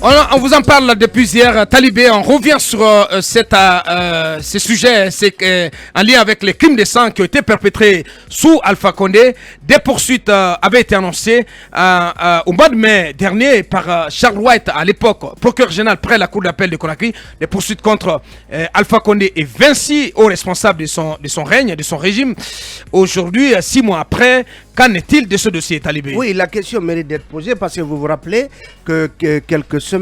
On vous en parle depuis hier, Talibé. On revient sur ces sujets en lien avec les crimes de sang qui ont été perpétrés sous Alpha Condé. Des poursuites avaient été annoncées au mois de mai dernier par Charles White, à l'époque procureur général près la cour d'appel de Conakry. Des poursuites contre Alpha Condé et Vinci, hauts responsables de son règne, de son régime. Aujourd'hui, 6 mois après, qu'en est-il de ce dossier, Talibé? Oui, la question mérite d'être posée parce que vous vous rappelez que quelques semaines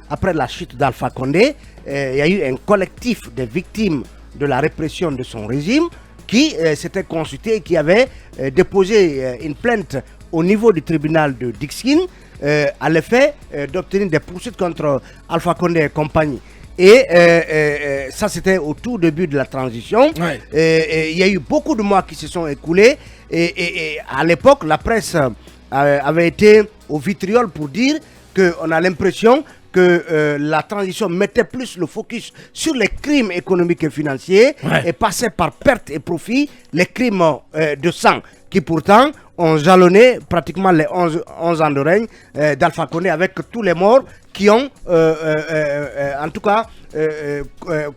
après la chute d'Alpha Condé, il y a eu un collectif de victimes de la répression de son régime qui s'était consulté et qui avait déposé une plainte au niveau du tribunal de Dixine à l'effet d'obtenir des poursuites contre Alpha Condé et compagnie. Et ça, c'était au tout début de la transition. Ouais. Il y a eu beaucoup de mois qui se sont écoulés. Et à l'époque, la presse avait été au vitriol pour dire qu'on a l'impression que la transition mettait plus le focus sur les crimes économiques et financiers, ouais, et passait par perte et profit les crimes de sang, qui pourtant ont jalonné pratiquement les 11 ans de règne d'Alpha Condé, avec tous les morts qui ont, en tout cas,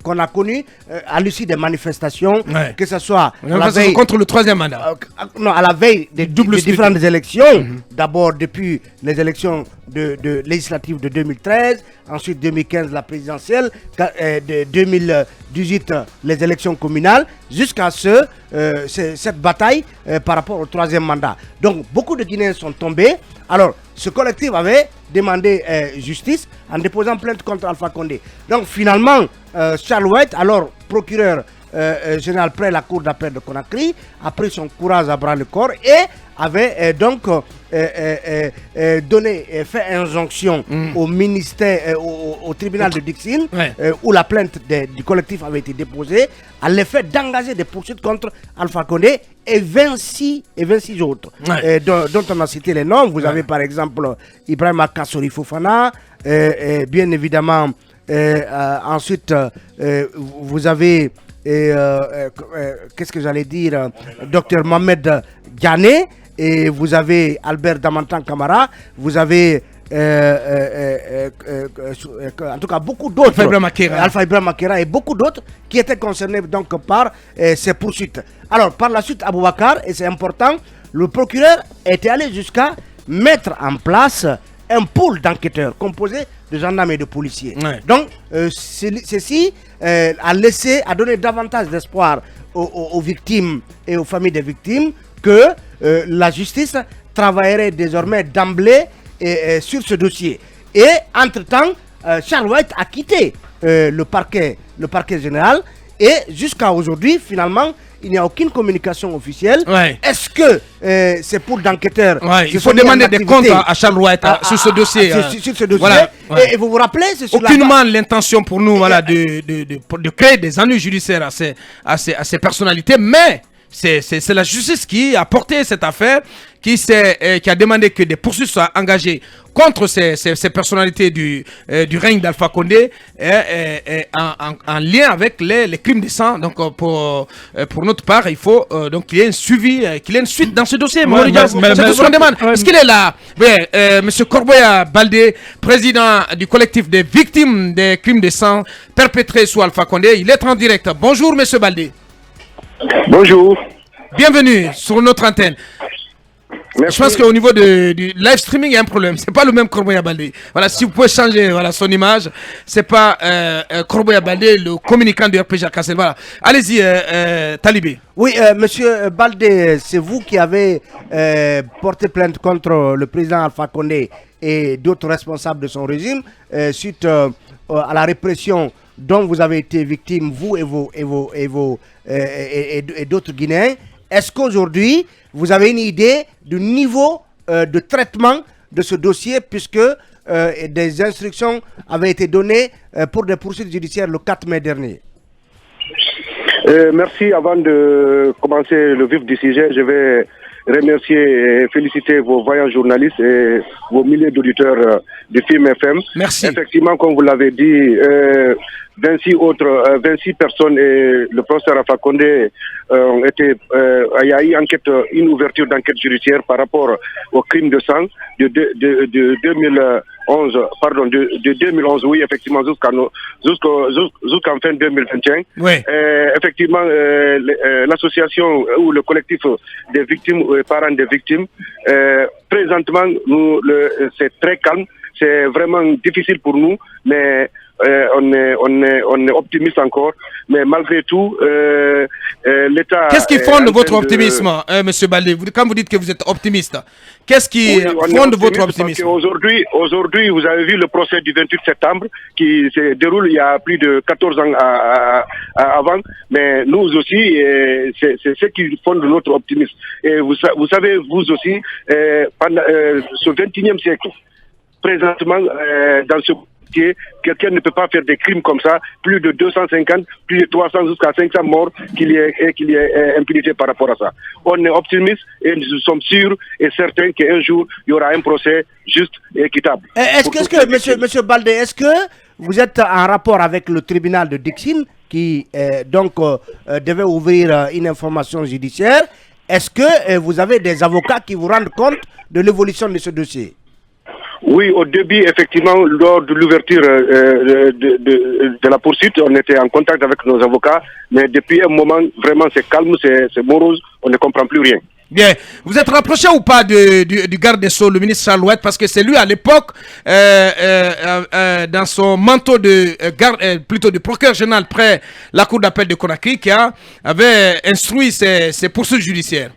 qu'on a connu à l'issue des manifestations, ouais, que ce soit contre le troisième mandat. Non, à la veille des différentes élections. D'abord depuis les élections de législatives de 2013, ensuite 2015 la présidentielle, de 2018 les élections communales, jusqu'à cette bataille par rapport au troisième mandat. Donc beaucoup de Guinéens sont tombés. Alors ce collectif avait demandé justice en déposant plainte contre Alpha Condé. Donc finalement, Charles White, alors procureur général près la cour d'appel de Conakry, a pris son courage à bras le corps et avait donc fait injonction au ministère, au tribunal de Dixine, ouais, où la plainte du collectif avait été déposée, à l'effet d'engager des poursuites contre Alpha Condé et 26 autres, ouais, dont on a cité les noms. Vous avez par exemple Ibrahima Kassori Fofana, bien évidemment, ensuite vous avez qu'est-ce que j'allais dire, Dr Mohamed Diané, et vous avez Albert Damantan Camara, vous avez en tout cas beaucoup d'autres, Alpha Ibrahim Makera et beaucoup d'autres qui étaient concernés donc par ces poursuites. Alors par la suite, Aboubakar, et c'est important, le procureur était allé jusqu'à mettre en place un pool d'enquêteurs composé de gendarmes et de policiers. Ouais. Donc ceci a donné davantage d'espoir aux victimes et aux familles des victimes que la justice travaillerait désormais d'emblée sur ce dossier. Et entre-temps, Charles White a quitté le parquet général, et jusqu'à aujourd'hui, finalement, il n'y a aucune communication officielle. Ouais. Est-ce que ces poules d'enquêteurs... Ouais, il faut demander des comptes à Charles White sur ce dossier. Sur ce dossier. Voilà, ouais. Et vous vous rappelez, c'est sur aucunement l'intention pour nous de créer des ennuis judiciaires à ces personnalités, mais c'est la justice qui a porté cette affaire, qui a demandé que des poursuites soient engagées contre ces personnalités du règne d'Alpha Condé en lien avec les crimes de sang. Donc pour notre part, il faut donc qu'il y ait un suivi, qu'il y ait une suite dans ce dossier. C'est tout ce qu'on demande. Est-ce qu'il est là? Monsieur Corboya Baldé, président du collectif des victimes des crimes de sang perpétrés sous Alpha Condé, il est en direct. Bonjour monsieur Baldé. Bonjour. Bienvenue sur notre antenne. Merci. Je pense qu'au niveau du live streaming, il y a un problème. C'est pas le même Corboya Baldé. Voilà, si vous pouvez changer son image, c'est pas Corboya Baldé, le communicant du RPG Kassel. Voilà. Allez-y, Talibé. Oui, monsieur Baldé, c'est vous qui avez porté plainte contre le président Alpha Condé et d'autres responsables de son régime suite à la répression dont vous avez été victime, vous et d'autres Guinéens. Est-ce qu'aujourd'hui, vous avez une idée du niveau de traitement de ce dossier, puisque des instructions avaient été données pour des poursuites judiciaires le 4 mai dernier? Merci. Avant de commencer le vif du sujet, je vais remercier et féliciter vos vaillants journalistes et vos milliers d'auditeurs de Film FM. Merci. Effectivement, comme vous l'avez dit, 26 personnes et le professeur Alpha Condé ont été... il y a eu une ouverture d'enquête judiciaire par rapport au crime de sang de de 2011, oui, effectivement, jusqu'en fin 2021. Oui. Effectivement, l'association ou le collectif des victimes ou des parents des victimes, présentement, c'est très calme. C'est vraiment difficile pour nous, mais on est optimiste encore. Mais malgré tout, l'État... Qu'est-ce qui fonde votre optimisme, Monsieur Baldé? Quand vous dites que vous êtes optimiste, qu'est-ce qui fonde votre optimisme? Aujourd'hui, vous avez vu le procès du 28 septembre qui se déroule il y a plus de 14 ans avant. Mais nous aussi, c'est ce qui fonde notre optimisme. Et vous savez, vous aussi, pendant ce 21e siècle, présentement, dans ce métier, quelqu'un ne peut pas faire des crimes comme ça, plus de 250, plus de 300 jusqu'à 500 morts qu'il y ait impunité par rapport à ça. On est optimiste et nous sommes sûrs et certains qu'un jour, il y aura un procès juste et équitable. Est-ce que, monsieur Baldé, est-ce que vous êtes en rapport avec le tribunal de Dixine qui devait ouvrir une information judiciaire? Est-ce que vous avez des avocats qui vous rendent compte de l'évolution de ce dossier? Oui, au début, effectivement, lors de l'ouverture de la poursuite, on était en contact avec nos avocats, mais depuis un moment, vraiment, c'est calme, c'est morose, on ne comprend plus rien. Bien, vous êtes rapproché ou pas du garde des Sceaux, le ministre Charles Ouette, parce que c'est lui à l'époque, dans son manteau de procureur général près la cour d'appel de Conakry, qui avait instruit ces poursuites judiciaires.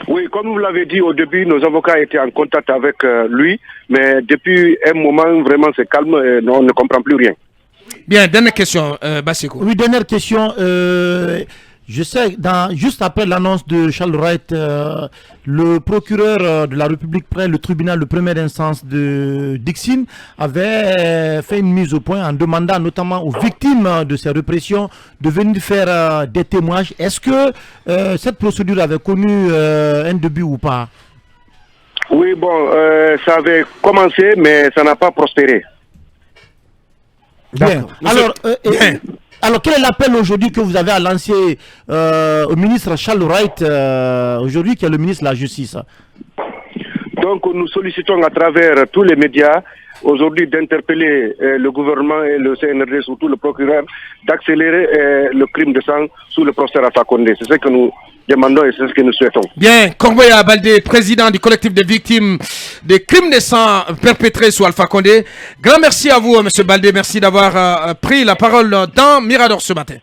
Oui, comme vous l'avez dit au début, nos avocats étaient en contact avec lui, mais depuis un moment, vraiment, c'est calme et on ne comprend plus rien. Bien, dernière question, Bassiko. Oui, dernière question. Je sais, juste après l'annonce de Charles Wright, le procureur de la République près le tribunal de première instance de Dixine avait fait une mise au point en demandant notamment aux victimes de ces répressions de venir faire des témoignages. Est-ce que cette procédure avait connu un début ou pas? Oui, bon, ça avait commencé, mais ça n'a pas prospéré. Bien. Alors, quel est l'appel aujourd'hui que vous avez à lancer au ministre Charles Wright, aujourd'hui qui est le ministre de la Justice? Donc, nous sollicitons à travers tous les médias, aujourd'hui, d'interpeller le gouvernement et le CNRD, surtout le procureur, d'accélérer le crime de sang sous le procès Alpha Condé. C'est ce que nous demandons et c'est ce que nous souhaitons. Bien, Corboya Baldé, président du collectif des victimes des crimes de sang perpétrés sous Alpha Condé. Grand merci à vous, M. Baldé. Merci d'avoir pris la parole dans Mirador ce matin.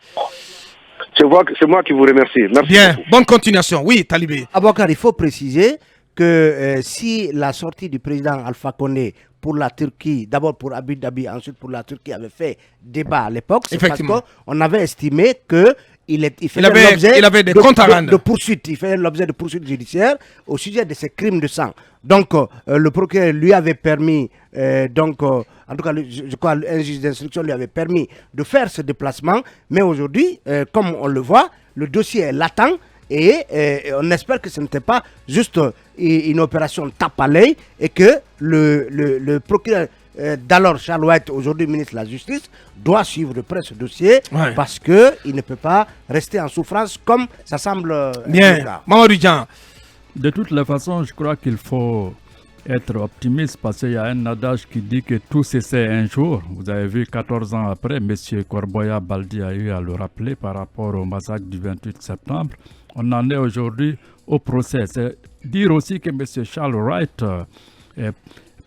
C'est moi qui vous remercie. Merci. Bien, bonne continuation. Oui, Talibé. Aboukar, il faut préciser que si la sortie du président Alpha Condé pour la Turquie, d'abord pour Abu Dhabi, ensuite pour la Turquie, avait fait débat à l'époque, c'est parce qu'on avait estimé que il avait des comptes à rendre. Il faisait l'objet de poursuites judiciaires au sujet de ces crimes de sang. Donc, le procureur lui avait permis, en tout cas, je crois un juge d'instruction lui avait permis de faire ce déplacement. Mais aujourd'hui, comme on le voit, le dossier est latent et on espère que ce n'était pas juste une opération tape à l'œil et que le procureur d'alors Charles Wright, aujourd'hui ministre de la Justice, doit suivre de près ce dossier parce qu'il ne peut pas rester en souffrance comme ça semble bien. Mamadou Dian. De toutes les façons, je crois qu'il faut être optimiste parce qu'il y a un adage qui dit que tout s'essaie un jour. Vous avez vu 14 ans après, M. Corboya Baldé a eu à le rappeler par rapport au massacre du 28 septembre. On en est aujourd'hui au procès. C'est dire aussi que M. Charles Wright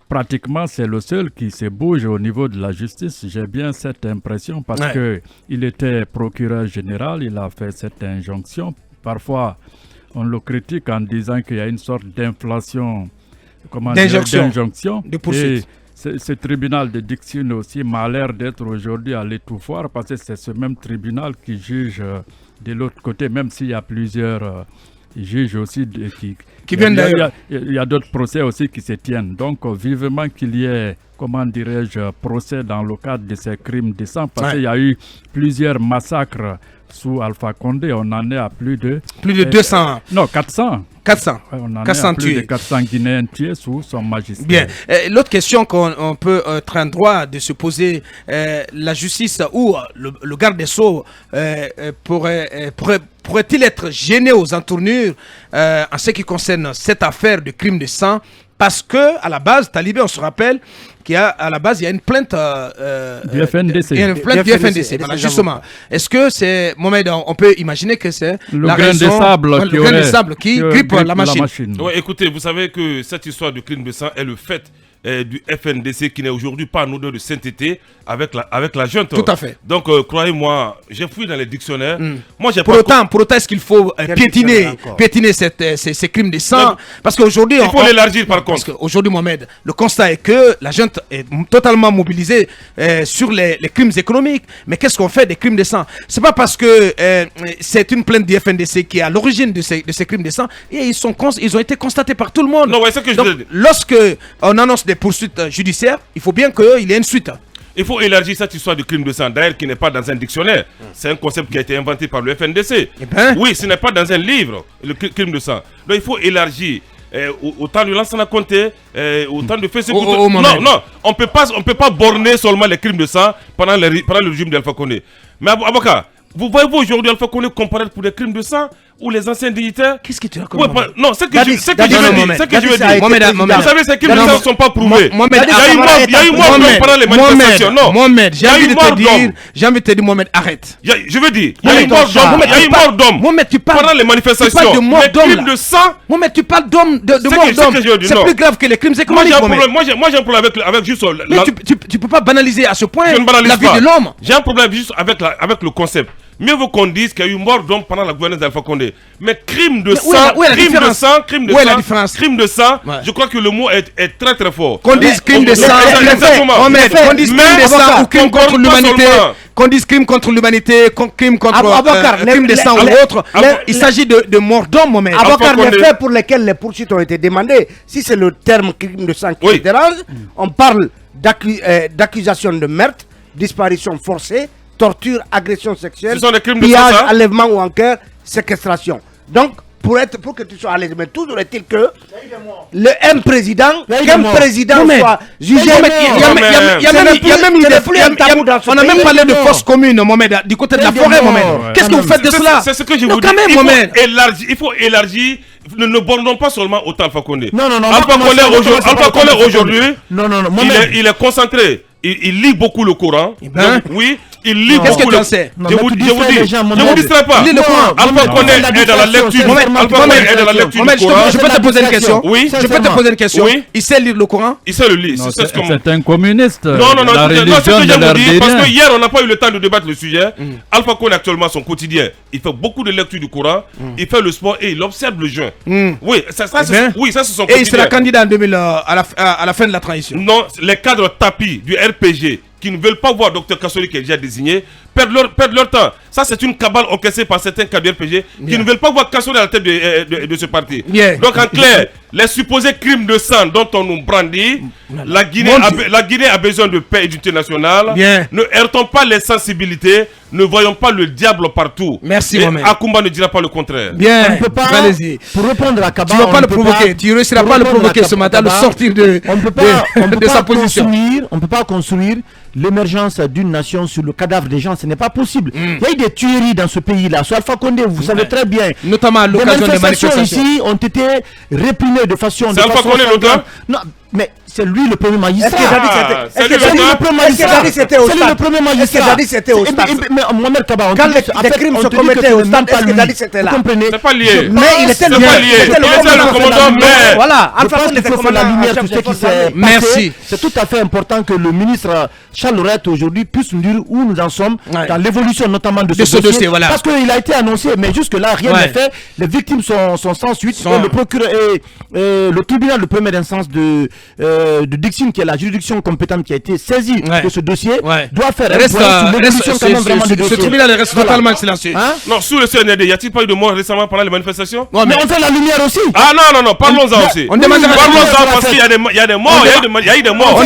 pratiquement, c'est le seul qui se bouge au niveau de la justice. J'ai bien cette impression parce qu'il était procureur général, il a fait cette injonction. Parfois, on le critique en disant qu'il y a une sorte d'inflation, d'injonction. Et ce tribunal de Dixine aussi m'a l'air d'être aujourd'hui à l'étouffoir parce que c'est ce même tribunal qui juge de l'autre côté, même s'il y a plusieurs... juges aussi qui viennent d'ailleurs. Il y a d'autres procès aussi qui se tiennent. Donc, vivement qu'il y ait, comment dirais-je, procès dans le cadre de ces crimes de sang, parce qu'il y a eu plusieurs massacres sous Alpha Condé. On en est à plus de 200. Non, 400. 400. On en 400 est à plus de 400 Guinéens tués sous son magistrat. Bien. L'autre question qu'on peut être en droit de se poser, la justice ou le garde des Sceaux pourrait-il être gêné aux entournures en ce qui concerne cette affaire de crime de sang? Parce que, à la base, Talibé, on se rappelle, qu'il y a à la base, il y a une plainte du FNDC. Il y a une plainte du FNDC. Voilà, justement. Est-ce que c'est, Mohamed, on peut imaginer que c'est la grain raison, de sable le grain de sable qui grippe la machine. Ouais, écoutez, vous savez que cette histoire de crime de sang est le fait du FNDC qui n'est aujourd'hui pas en odeur de sainteté avec la junte. Tout à fait. Donc, croyez-moi, j'ai fouillé dans les dictionnaires. Moi, j'ai Pour autant, est-ce qu'il faut piétiner ces crimes de sang? Non, parce qu'aujourd'hui... Il faut l'élargir par contre. Parce qu'aujourd'hui, Mohamed, le constat est que la junte est totalement mobilisée sur les crimes économiques. Mais qu'est-ce qu'on fait des crimes de sang? C'est pas parce que c'est une plainte du FNDC qui est à l'origine de ces crimes de sang et ils ont été constatés par tout le monde. Non, ouais, c'est ce que je Donc, veux dire. lorsque on annonce des poursuites judiciaires, il faut bien qu'il y ait une suite. Il faut élargir cette histoire de crime de sang, d'ailleurs qui n'est pas dans un dictionnaire. C'est un concept qui a été inventé par le FNDC. Oui, ce n'est pas dans un livre, le crime de sang. Donc il faut élargir. Autant de Lansana Conté, autant de faits. Non, on peut pas borner seulement les crimes de sang pendant le régime d'Alpha Condé. Mais avocat, vous voyez-vous aujourd'hui Alpha Condé comparaître pour des crimes de sang ou les anciens dignitaires? Qu'est-ce que tu racontes? Non, c'est que je veux dire. Vous savez, ces crimes de sang ne sont pas prouvés. Il y a eu mort d'homme pendant les manifestations. Non, Mohamed, j'ai envie de te dire, Mohamed, arrête. Je veux dire, il y a eu mort d'homme pendant les manifestations. Tu parles de mort d'homme. Les crimes de sang. Mohamed, tu parles de mort d'homme. C'est plus grave que les crimes économiques. Moi, j'ai un problème avec juste. Mais tu peux pas banaliser à ce point la vie de l'homme. J'ai un problème juste avec le concept. Mieux vaut qu'on dise qu'il y a eu mort d'homme pendant la gouvernance d'Alpha Condé. Mais crime de sang, crime de sang, je crois que le mot est très très fort. Qu'on dise crime de sang, qu'on dise crime de sang ou crime contre l'humanité, qu'on dise crime contre l'humanité, crime contre crime de sang ou autre, il s'agit de mort d'homme, Mohamed. Avocat, les faits pour lesquels les poursuites ont été demandées, si c'est le terme crime de sang qui dérange, on parle d'accusation de meurtre, disparition forcée, torture, agression sexuelle, pillage, enlèvement ou encore séquestration. Donc, pour que tu sois à l'aise, mais toujours est-il que qu'un président soit jugé. On a même parlé de force commune, Mohamed, du côté de la forêt, Mohamed. Qu'est-ce que vous faites de cela? C'est ce que je vous dis. Il faut élargir. Ne bornons pas seulement au Alpha Condé. Alpha Condé aujourd'hui, il est concentré. Il lit beaucoup le Coran. Oui, il lit beaucoup le Coran. Je vous distrais pas. Alpha Condé est dans la lecture. du Coran. Je peux te poser une question? Oui. Je peux te poser une question? Il sait lire le Coran? Il sait le lire. C'est un communiste. Non, c'est ce que je vous dis. Parce que hier, on n'a pas eu le temps de débattre le sujet. Alpha Condé, actuellement, son quotidien, il fait beaucoup de lecture du Coran. Il fait le sport et il observe le jeûne. Oui, ça c'est son quotidien. Et il sera candidat en 2000 à la fin de la transition. Non, les cadres tapis du RPG qui ne veulent pas voir Dr Kassori qui est déjà désigné perdent leur temps. Ça, c'est une cabale encaissée par certains cadres du RPG qui ne veulent pas voir Kassori à la tête de ce parti. Donc, en clair, les supposés crimes de sang dont on nous brandit, la Guinée a besoin de paix et d'unité nationale. Ne heurtons pas les sensibilités, ne voyons pas le diable partout. Merci, Mohamed. Akoumba ne dira pas le contraire. Bien, on ne peut pas, allez-y. Pour répondre à Kaba, tu ne vas pas le provoquer, tu ne réussiras pas à le provoquer ce matin, le sortir de sa position. On ne peut pas construire l'émergence d'une nation sur le cadavre des gens, ce n'est pas possible. Il y a eu des tueries dans ce pays-là. Sur Alpha Condé, vous savez très bien. Notamment à l'occasion des manifestations ici ont été réprimées de façon. C'est Alpha Condé l'auteur? Non, mais c'est lui le premier magistrat. Est-ce que c'était au stade? C'était au stade. Mais Mohamed Kaba, quand les crimes se commettaient au stade, est-ce que Dadi c'était là? C'est pas lié. Mais il était le commandant. Mais voilà, je pense qu'il faut faire la lumière sur ce qui s'est passé. Merci. C'est tout à fait important que le ministre Charles Laurette aujourd'hui puisse nous dire où nous en sommes dans l'évolution notamment de ce dossier. Parce qu'il a été annoncé, mais jusque-là, rien n'est fait. Les victimes sont sans suite. Le procureur et le tribunal de première instance de Dixine, qui est la juridiction compétente qui a été saisie de ce dossier, doit faire ce tribunal reste totalement silencieux. Non, sous le CNRD, y a-t-il pas eu de morts récemment pendant les manifestations? Mais on fait la lumière aussi. Ah non, parlons-en aussi. Parlons-en parce qu'il y a des morts, il y a eu des morts.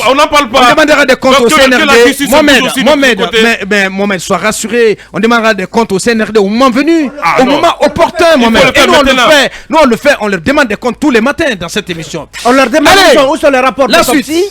On n'en parle pas. On demandera des comptes au CNRD. Mohamed, sois rassuré. On demandera des comptes au CNRD au moment venu, au moment opportun, Mohamed. Et nous, on le fait. On leur demande des comptes tous les matins dans cette émission. On leur demande où sont les rapports de l'autopsie.